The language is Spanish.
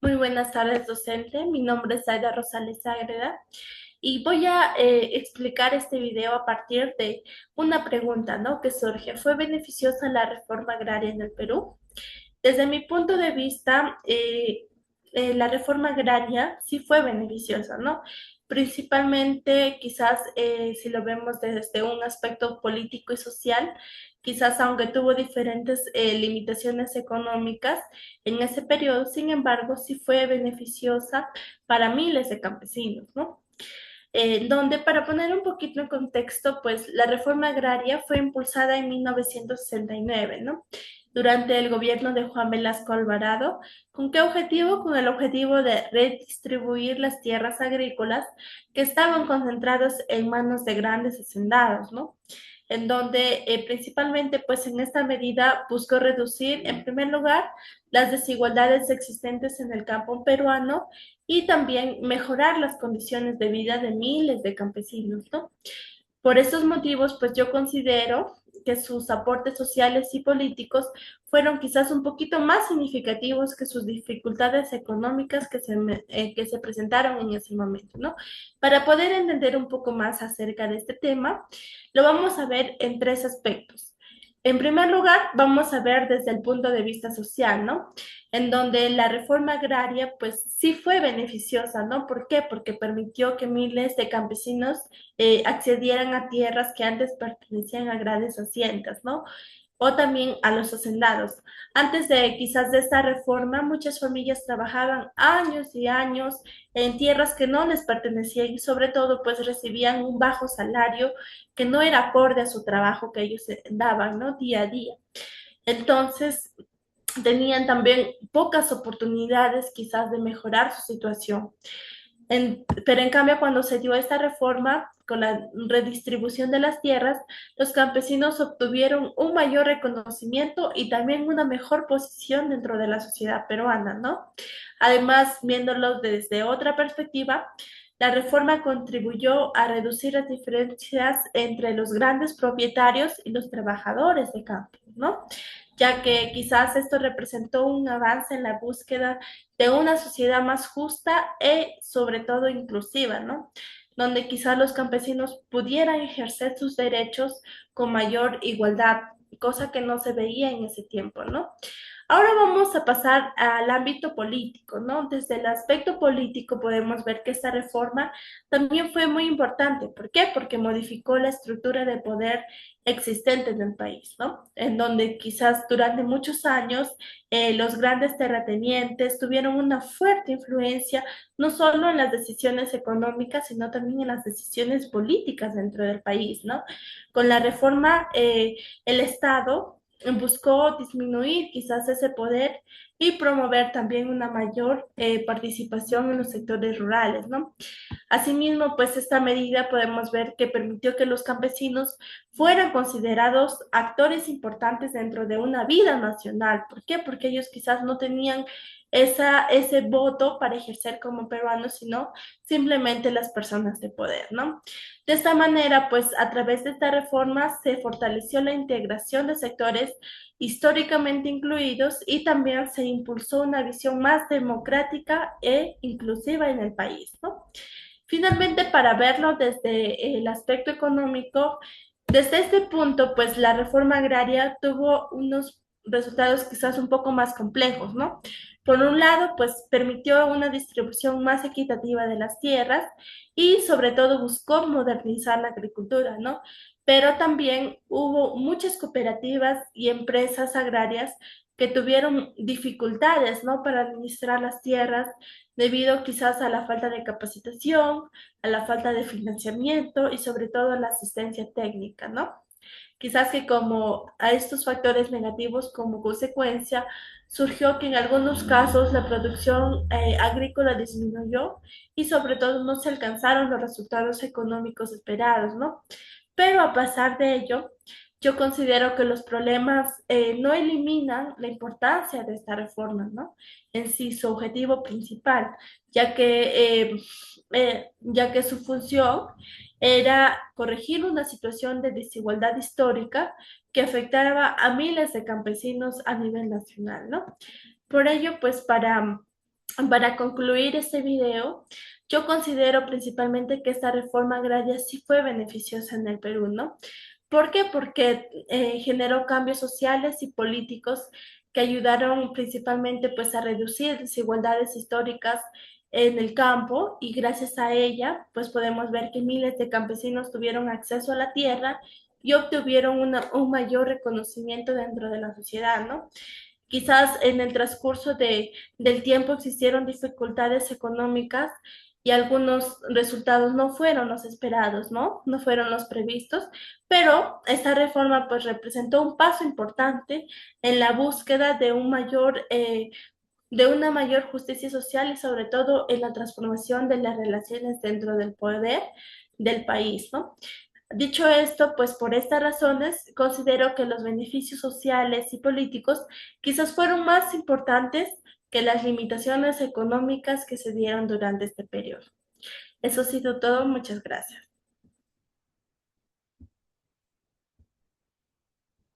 Muy buenas tardes, docente. Mi nombre es Aida Rosales Ágreda y voy a explicar este video a partir de una pregunta, ¿no? Que surge. ¿Fue beneficiosa la reforma agraria en el Perú? Desde mi punto de vista, la reforma agraria sí fue beneficiosa, ¿no? Principalmente, quizás si lo vemos desde un aspecto político y social, quizás aunque tuvo diferentes limitaciones económicas en ese periodo, sin embargo, sí fue beneficiosa para miles de campesinos, ¿no? Donde para poner un poquito en contexto, pues la reforma agraria fue impulsada en 1969, ¿no? Durante el gobierno de Juan Velasco Alvarado. ¿Con qué objetivo? Con el objetivo de redistribuir las tierras agrícolas que estaban concentradas en manos de grandes hacendados, ¿no? En donde principalmente pues en esta medida buscó reducir en primer lugar las desigualdades existentes en el campo peruano y también mejorar las condiciones de vida de miles de campesinos, ¿no? Por estos motivos, pues yo considero que sus aportes sociales y políticos fueron quizás un poquito más significativos que sus dificultades económicas que se presentaron en ese momento, ¿no? Para poder entender un poco más acerca de este tema, lo vamos a ver en tres aspectos. En primer lugar, vamos a ver desde el punto de vista social, ¿no? En donde la reforma agraria, pues sí fue beneficiosa, ¿no? ¿Por qué? Porque permitió que miles de campesinos accedieran a tierras que antes pertenecían a grandes haciendas, ¿no? O también a los hacendados. Antes de quizás de esta reforma, muchas familias trabajaban años y años en tierras que no les pertenecían y sobre todo pues recibían un bajo salario que no era acorde a su trabajo que ellos daban, ¿no? Día a día. Entonces, tenían también pocas oportunidades quizás de mejorar su situación. Pero en cambio, cuando se dio esta reforma con la redistribución de las tierras, los campesinos obtuvieron un mayor reconocimiento y también una mejor posición dentro de la sociedad peruana, ¿no? Además, viéndolo desde otra perspectiva, la reforma contribuyó a reducir las diferencias entre los grandes propietarios y los trabajadores de campo, ¿no? Ya que quizás esto representó un avance en la búsqueda de una sociedad más justa e sobre todo inclusiva, ¿no? Donde quizás los campesinos pudieran ejercer sus derechos con mayor igualdad, cosa que no se veía en ese tiempo, ¿no? Ahora vamos a pasar al ámbito político, ¿no? Desde el aspecto político podemos ver que esta reforma también fue muy importante. ¿Por qué? Porque modificó la estructura de poder existente en el país, ¿no? En donde quizás durante muchos años los grandes terratenientes tuvieron una fuerte influencia no solo en las decisiones económicas, sino también en las decisiones políticas dentro del país, ¿no? Con la reforma, el Estado buscó disminuir quizás ese poder y promover también una mayor participación en los sectores rurales, ¿no? Asimismo, pues esta medida podemos ver que permitió que los campesinos fueran considerados actores importantes dentro de una vida nacional. ¿Por qué? Porque ellos quizás no tenían ese voto para ejercer como peruanos, sino simplemente las personas de poder, ¿no? De esta manera, pues a través de esta reforma se fortaleció la integración de sectores históricamente incluidos y también se impulsó una visión más democrática e inclusiva en el país, ¿no? Finalmente, para verlo desde el aspecto económico, desde este punto, pues la reforma agraria tuvo unos resultados quizás un poco más complejos, ¿no? Por un lado, pues permitió una distribución más equitativa de las tierras y sobre todo buscó modernizar la agricultura, ¿no? Pero también hubo muchas cooperativas y empresas agrarias que tuvieron dificultades, ¿no? Para administrar las tierras debido quizás a la falta de capacitación, a la falta de financiamiento y sobre todo a la asistencia técnica, ¿no? Quizás que como a estos factores negativos como consecuencia, surgió que en algunos casos la producción agrícola disminuyó y sobre todo no se alcanzaron los resultados económicos esperados, ¿no? Pero a pesar de ello, yo considero que los problemas no eliminan la importancia de esta reforma, ¿no? En sí, su objetivo principal, ya que su función era corregir una situación de desigualdad histórica que afectaba a miles de campesinos a nivel nacional, ¿no? Por ello, pues para Para concluir este video, yo considero principalmente que esta reforma agraria sí fue beneficiosa en el Perú, ¿no? ¿Por qué? Porque generó cambios sociales y políticos que ayudaron principalmente pues a reducir desigualdades históricas en el campo, y gracias a ella pues podemos ver que miles de campesinos tuvieron acceso a la tierra y obtuvieron un mayor reconocimiento dentro de la sociedad, ¿no? Quizás en el transcurso del tiempo existieron dificultades económicas y algunos resultados no fueron los esperados, ¿no? No fueron los previstos, pero esta reforma pues representó un paso importante en la búsqueda de una mayor justicia social y sobre todo en la transformación de las relaciones dentro del poder del país, ¿no? Dicho esto, pues por estas razones considero que los beneficios sociales y políticos quizás fueron más importantes que las limitaciones económicas que se dieron durante este periodo. Eso ha sido todo. Muchas gracias.